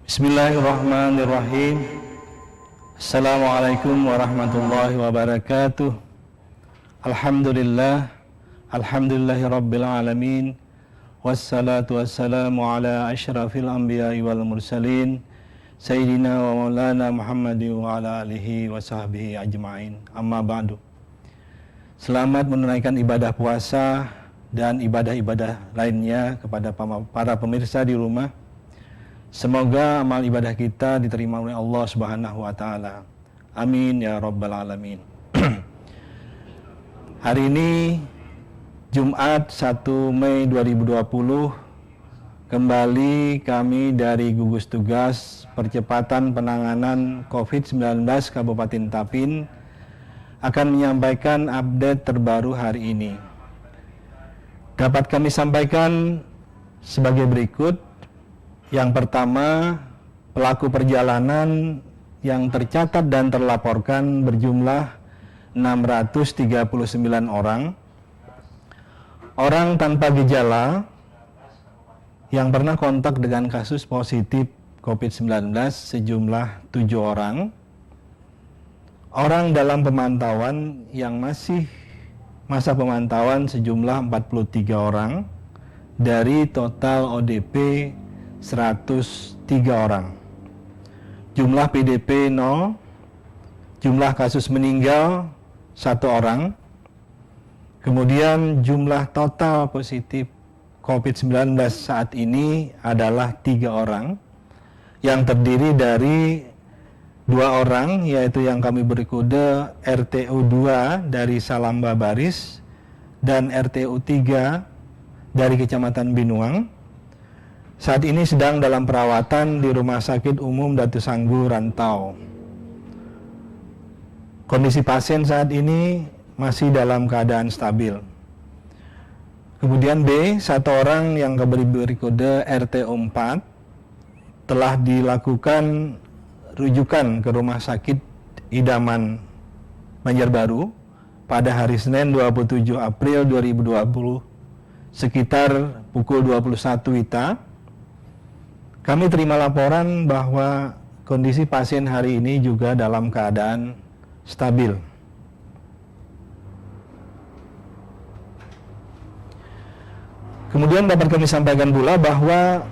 Bismillahirrahmanirrahim. Assalamualaikum warahmatullahi wabarakatuh. Alhamdulillahirabbil alamin. Wassalatu wassalamu ala asyrafil anbiya'i wal mursalin sayyidina wa maulana Muhammadin wa ala alihi wa sahbihi ajma'in. Amma ba'du. Selamat menunaikan ibadah puasa dan ibadah-ibadah lainnya kepada para pemirsa di rumah. Semoga amal ibadah kita diterima oleh Allah Subhanahu wa taala. Amin ya rabbal alamin. Hari ini Jumat 1 Mei 2020, kembali kami dari gugus tugas percepatan penanganan COVID-19 Kabupaten Tapin akan menyampaikan update terbaru hari ini. Dapat kami sampaikan sebagai berikut. Yang pertama, pelaku perjalanan yang tercatat dan terlaporkan berjumlah 639 orang. Orang tanpa gejala yang pernah kontak dengan kasus positif COVID-19 sejumlah 7 orang. Orang dalam pemantauan yang masih masa pemantauan sejumlah 43 orang dari total ODP 103 orang. Jumlah PDP 0, jumlah kasus meninggal 1 orang. Kemudian jumlah total positif COVID-19 saat ini adalah 3 orang, yang terdiri dari 2 orang, yaitu yang kami beri kode RTU 2 dari Salamba Baris dan RTU 3 dari Kecamatan Binuang. Saat ini sedang dalam perawatan di Rumah Sakit Umum Datu Sanggu Rantau. Kondisi pasien saat ini masih dalam keadaan stabil. Kemudian B, 1 orang yang beri kode RTO 4 telah dilakukan rujukan ke Rumah Sakit Idaman Banjarbaru pada hari Senin 27 April 2020 sekitar pukul 21 WITA. Kami terima laporan bahwa kondisi pasien hari ini juga dalam keadaan stabil. Kemudian dapat kami sampaikan pula bahwa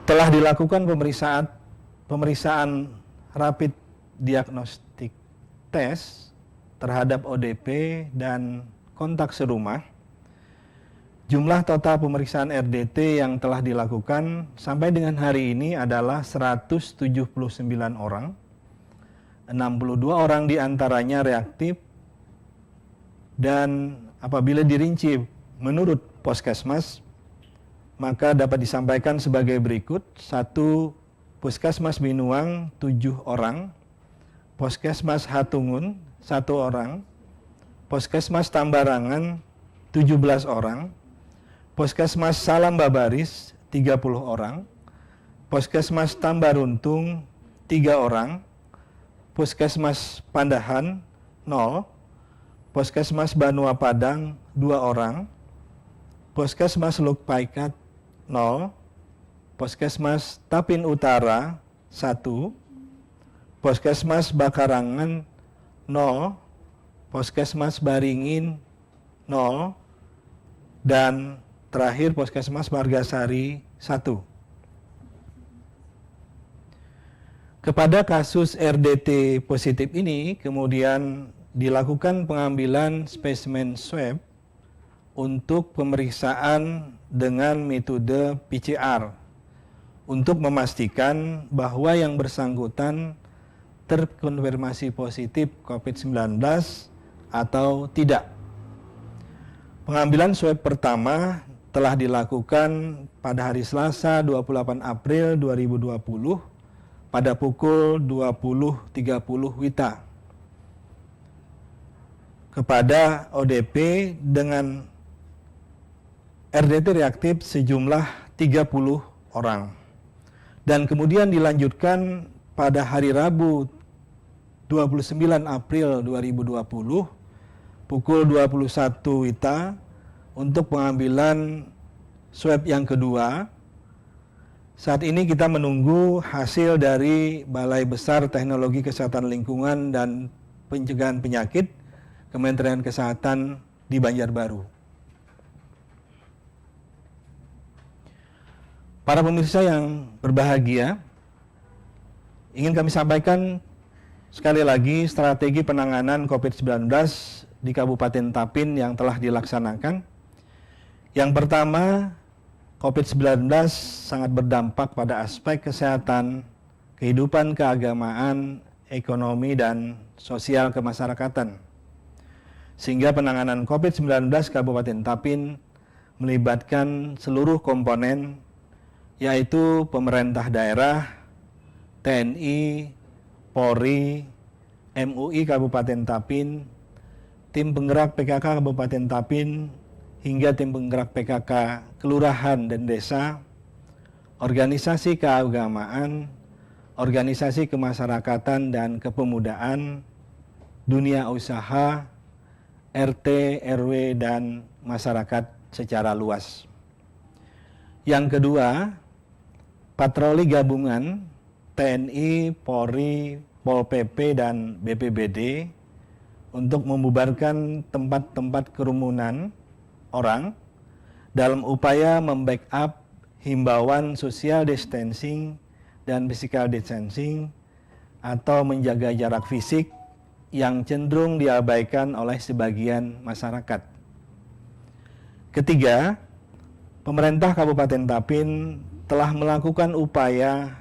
telah dilakukan pemeriksaan rapid diagnostic test terhadap ODP dan kontak serumah. Jumlah total pemeriksaan RDT yang telah dilakukan sampai dengan hari ini adalah 179 orang. 62 orang diantaranya reaktif, dan apabila dirinci menurut Puskesmas, maka dapat disampaikan sebagai berikut. 1. Puskesmas Binuang 7 orang, Puskesmas Hatungun 1 orang, Puskesmas Tambarangan 17 orang, Puskesmas Salamba Baris 30 orang, Puskesmas Tambaruntung 3 orang, Puskesmas Pandahan 0, Puskesmas Banua Padang 2 orang, Puskesmas Lukpaikat 0, Puskesmas Tapin Utara 1, Puskesmas Bakarangan 0, Puskesmas Baringin 0, dan terakhir Puskesmas Margasari 1. Kepada kasus RDT positif ini kemudian dilakukan pengambilan spesimen swab untuk pemeriksaan dengan metode PCR untuk memastikan bahwa yang bersangkutan terkonfirmasi positif COVID-19 atau tidak. Pengambilan swab pertama telah dilakukan pada hari Selasa 28 April 2020 pada pukul 20.30 WITA kepada ODP dengan RDT reaktif sejumlah 30 orang. Dan kemudian dilanjutkan pada hari Rabu 29 April 2020 pukul 21 WITA untuk pengambilan swab yang kedua Saat ini kita menunggu hasil dari Balai Besar Teknologi Kesehatan Lingkungan dan Pencegahan Penyakit Kementerian Kesehatan di Banjarbaru. Para pemirsa yang berbahagia, ingin kami sampaikan sekali lagi strategi penanganan COVID-19 di Kabupaten Tapin yang telah dilaksanakan. Yang pertama, COVID-19 sangat berdampak pada aspek kesehatan, kehidupan keagamaan, ekonomi, dan sosial kemasyarakatan. Sehingga penanganan COVID-19 Kabupaten Tapin melibatkan seluruh komponen, yaitu pemerintah daerah, TNI, Polri, MUI Kabupaten Tapin, tim penggerak PKK Kabupaten Tapin, hingga tim penggerak PKK Kelurahan dan Desa, organisasi keagamaan, organisasi kemasyarakatan dan kepemudaan, dunia usaha, RT, RW, dan masyarakat secara luas. Yang kedua, patroli gabungan TNI, Polri, Pol PP, dan BPBD untuk membubarkan tempat-tempat kerumunan orang dalam upaya membackup himbauan social distancing dan physical distancing atau menjaga jarak fisik yang cenderung diabaikan oleh sebagian masyarakat. Ketiga, pemerintah Kabupaten Tapin telah melakukan upaya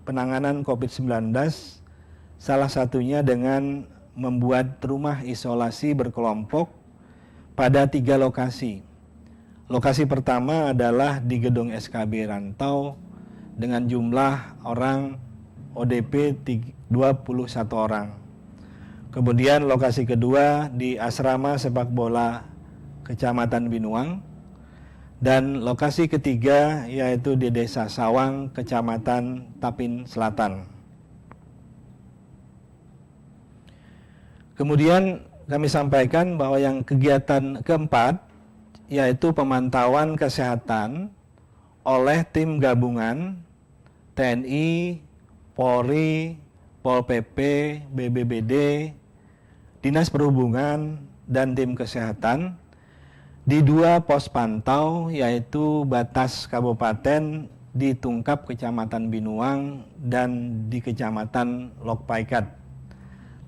penanganan COVID-19, salah satunya dengan membuat rumah isolasi berkelompok pada 3 lokasi. Lokasi pertama adalah di gedung SKB Rantau dengan jumlah orang ODP 21 orang. Kemudian lokasi kedua di Asrama Sepak Bola Kecamatan Binuang. Dan lokasi ketiga yaitu di Desa Sawang, Kecamatan Tapin Selatan. Kemudian kami sampaikan bahwa yang kegiatan keempat yaitu pemantauan kesehatan oleh tim gabungan TNI, Polri, Pol PP, BBBD, Dinas Perhubungan, dan tim kesehatan di 2 pos pantau yaitu batas kabupaten di Tungkap Kecamatan Binuang dan di Kecamatan Lokpaikat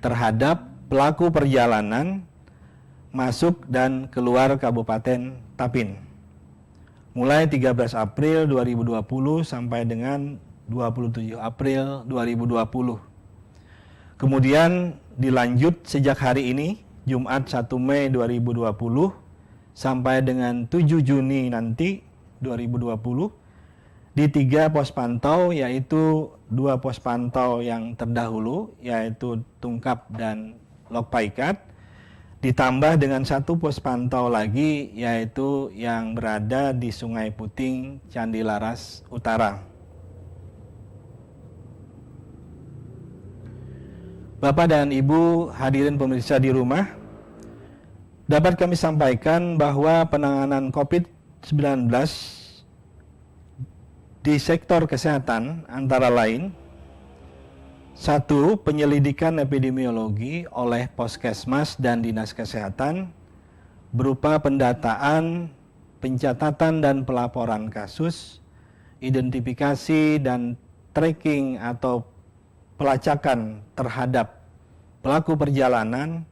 terhadap pelaku perjalanan masuk dan keluar Kabupaten Tapin mulai 13 April 2020 sampai dengan 27 April 2020. Kemudian dilanjut sejak hari ini Jumat 1 Mei 2020 sampai dengan 7 Juni nanti 2020 di 3 pos pantau, yaitu 2 pos pantau yang terdahulu yaitu Tungkap dan Lokpaikat, ditambah dengan 1 pos pantau lagi yaitu yang berada di Sungai Puting, Candi Laras Utara. Bapak dan Ibu hadirin pemirsa di rumah, dapat kami sampaikan bahwa penanganan COVID-19 di sektor kesehatan antara lain: 1. Penyelidikan epidemiologi oleh Poskesmas dan Dinas Kesehatan berupa pendataan, pencatatan dan pelaporan kasus, identifikasi dan tracking atau pelacakan terhadap pelaku perjalanan,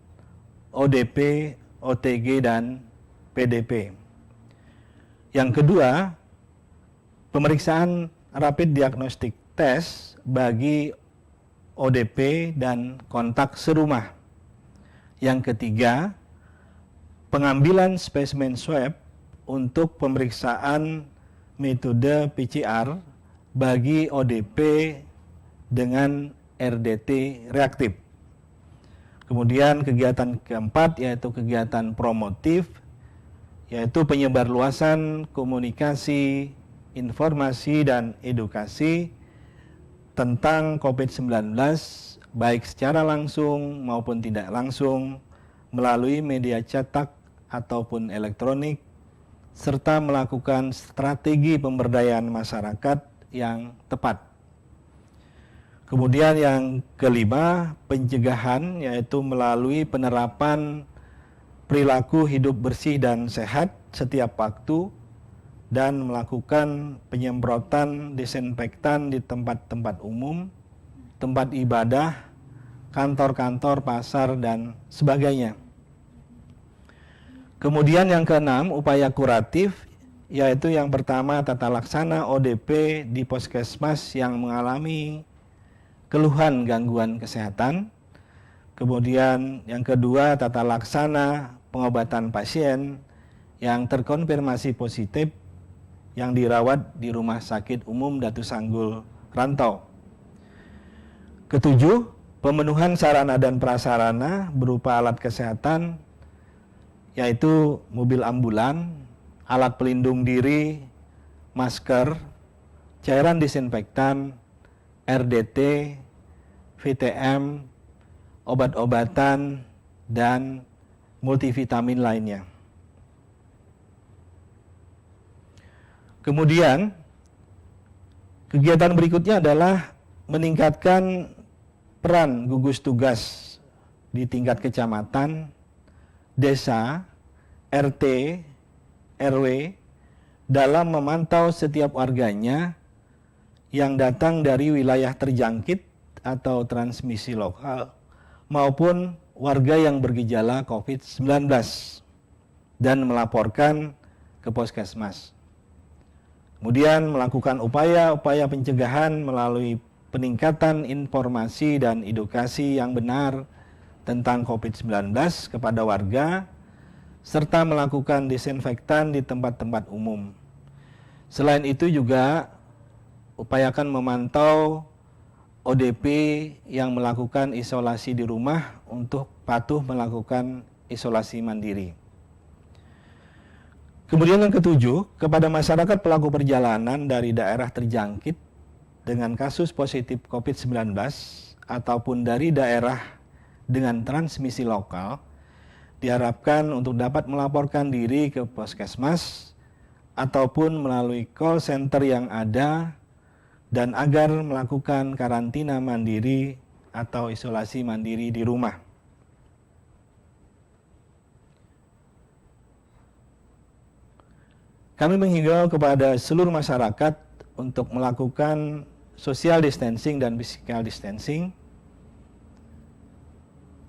ODP, OTG, dan PDP. Yang kedua, pemeriksaan rapid diagnostic test bagi ODP dan kontak serumah. Yang ketiga, pengambilan spesimen swab untuk pemeriksaan metode PCR bagi ODP dengan RDT reaktif. Kemudian kegiatan keempat yaitu kegiatan promotif, yaitu penyebarluasan komunikasi, informasi, dan edukasi tentang COVID-19 baik secara langsung maupun tidak langsung melalui media cetak ataupun elektronik, serta melakukan strategi pemberdayaan masyarakat yang tepat. Kemudian yang kelima, pencegahan, yaitu melalui penerapan perilaku hidup bersih dan sehat setiap waktu dan melakukan penyemprotan disinfektan di tempat-tempat umum, tempat ibadah, kantor-kantor, pasar, dan sebagainya. Kemudian yang keenam, upaya kuratif, yaitu yang pertama tata laksana ODP di puskesmas yang mengalami keluhan gangguan kesehatan. Kemudian yang kedua, tata laksana pengobatan pasien yang terkonfirmasi positif yang dirawat di Rumah Sakit Umum Datu Sanggul Rantau. Ketujuh, pemenuhan sarana dan prasarana berupa alat kesehatan, yaitu mobil ambulan, alat pelindung diri, masker, cairan disinfektan, RDT, VTM, obat-obatan, dan multivitamin lainnya. Kemudian, kegiatan berikutnya adalah meningkatkan peran gugus tugas di tingkat kecamatan, desa, RT, RW dalam memantau setiap warganya yang datang dari wilayah terjangkit atau transmisi lokal maupun warga yang bergejala COVID-19 dan melaporkan ke puskesmas. Kemudian melakukan upaya-upaya pencegahan melalui peningkatan informasi dan edukasi yang benar tentang COVID-19 kepada warga, serta melakukan disinfektan di tempat-tempat umum. Selain itu juga upayakan memantau ODP yang melakukan isolasi di rumah untuk patuh melakukan isolasi mandiri. Kemudian yang ketujuh, kepada masyarakat pelaku perjalanan dari daerah terjangkit dengan kasus positif COVID-19 ataupun dari daerah dengan transmisi lokal, diharapkan untuk dapat melaporkan diri ke puskesmas ataupun melalui call center yang ada dan agar melakukan karantina mandiri atau isolasi mandiri di rumah. Kami menghimbau kepada seluruh masyarakat untuk melakukan social distancing dan physical distancing.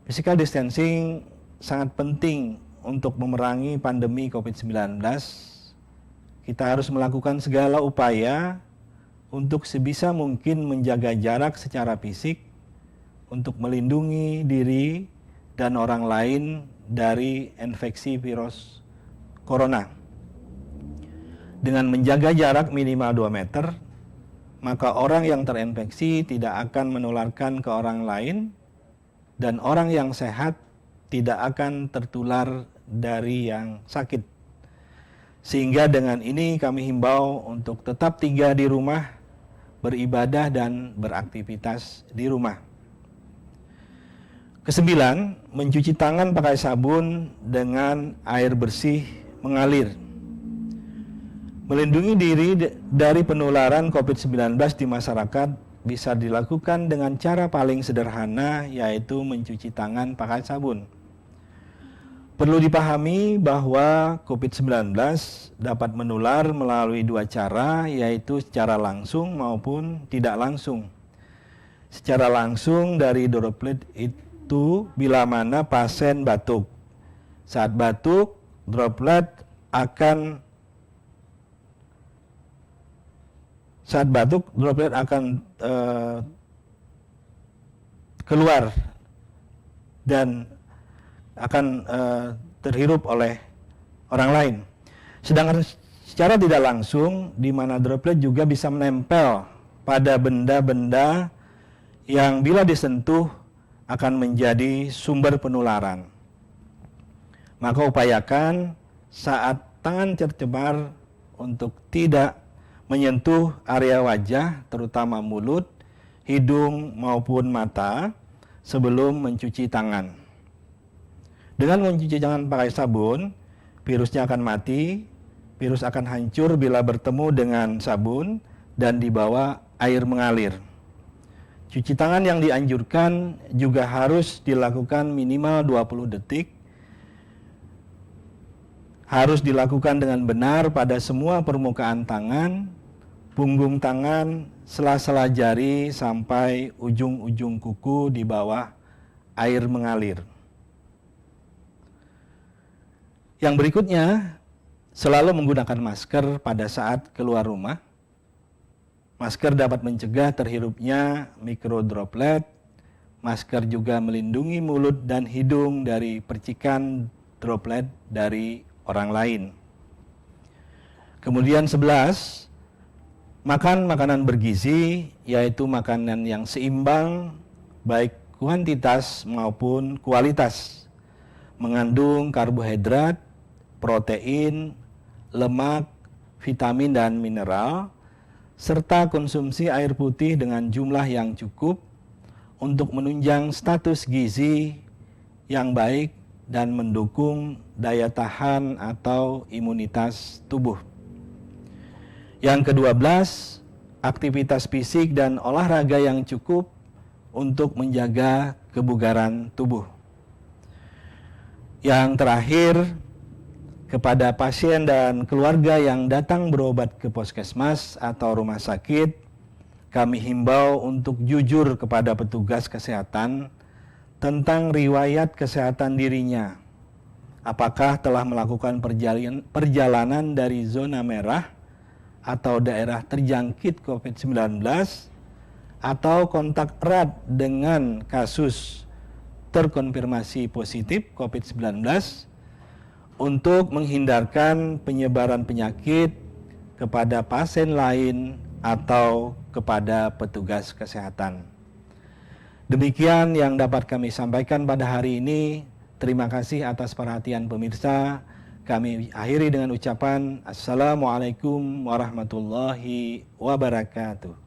Physical distancing sangat penting untuk memerangi pandemi COVID-19. Kita harus melakukan segala upaya untuk sebisa mungkin menjaga jarak secara fisik untuk melindungi diri dan orang lain dari infeksi virus corona. Dengan menjaga jarak minimal 2 meter, maka orang yang terinfeksi tidak akan menularkan ke orang lain dan orang yang sehat tidak akan tertular dari yang sakit. Sehingga dengan ini kami himbau untuk tetap tinggal di rumah, beribadah dan beraktivitas di rumah. Kesembilan, mencuci tangan pakai sabun dengan air bersih mengalir. Melindungi diri dari penularan COVID-19 di masyarakat bisa dilakukan dengan cara paling sederhana, yaitu mencuci tangan pakai sabun. Perlu dipahami bahwa COVID-19 dapat menular melalui 2 cara, yaitu secara langsung maupun tidak langsung. Secara langsung dari droplet itu bila mana pasien batuk. Saat batuk, droplet akan keluar dan akan terhirup oleh orang lain. Sedangkan secara tidak langsung, di mana droplet juga bisa menempel pada benda-benda yang bila disentuh akan menjadi sumber penularan. Maka upayakan saat tangan tercemar untuk tidak menyentuh area wajah, terutama mulut, hidung maupun mata sebelum mencuci tangan. Dengan mencuci tangan pakai sabun, virusnya akan mati, virus akan hancur bila bertemu dengan sabun, dan di bawah air mengalir. Cuci tangan yang dianjurkan juga harus dilakukan minimal 20 detik. Harus dilakukan dengan benar pada semua permukaan tangan, punggung tangan, sela-sela jari sampai ujung-ujung kuku di bawah air mengalir. Yang berikutnya, selalu menggunakan masker pada saat keluar rumah. Masker dapat mencegah terhirupnya mikrodroplet. Masker juga melindungi mulut dan hidung dari percikan droplet dari orang lain. Kemudian 11, makan makanan bergizi, yaitu makanan yang seimbang baik kuantitas maupun kualitas. Mengandung karbohidrat, protein, lemak, vitamin dan mineral, serta konsumsi air putih dengan jumlah yang cukup untuk menunjang status gizi yang baik dan mendukung daya tahan atau imunitas tubuh. Yang ke-12, aktivitas fisik dan olahraga yang cukup untuk menjaga kebugaran tubuh. Yang terakhir, kepada pasien dan keluarga yang datang berobat ke puskesmas atau rumah sakit, kami himbau untuk jujur kepada petugas kesehatan tentang riwayat kesehatan dirinya. Apakah telah melakukan perjalanan dari zona merah atau daerah terjangkit COVID-19 atau kontak erat dengan kasus terkonfirmasi positif COVID-19 untuk menghindarkan penyebaran penyakit kepada pasien lain atau kepada petugas kesehatan. Demikian yang dapat kami sampaikan pada hari ini. Terima kasih atas perhatian pemirsa. Kami akhiri dengan ucapan Assalamualaikum warahmatullahi wabarakatuh.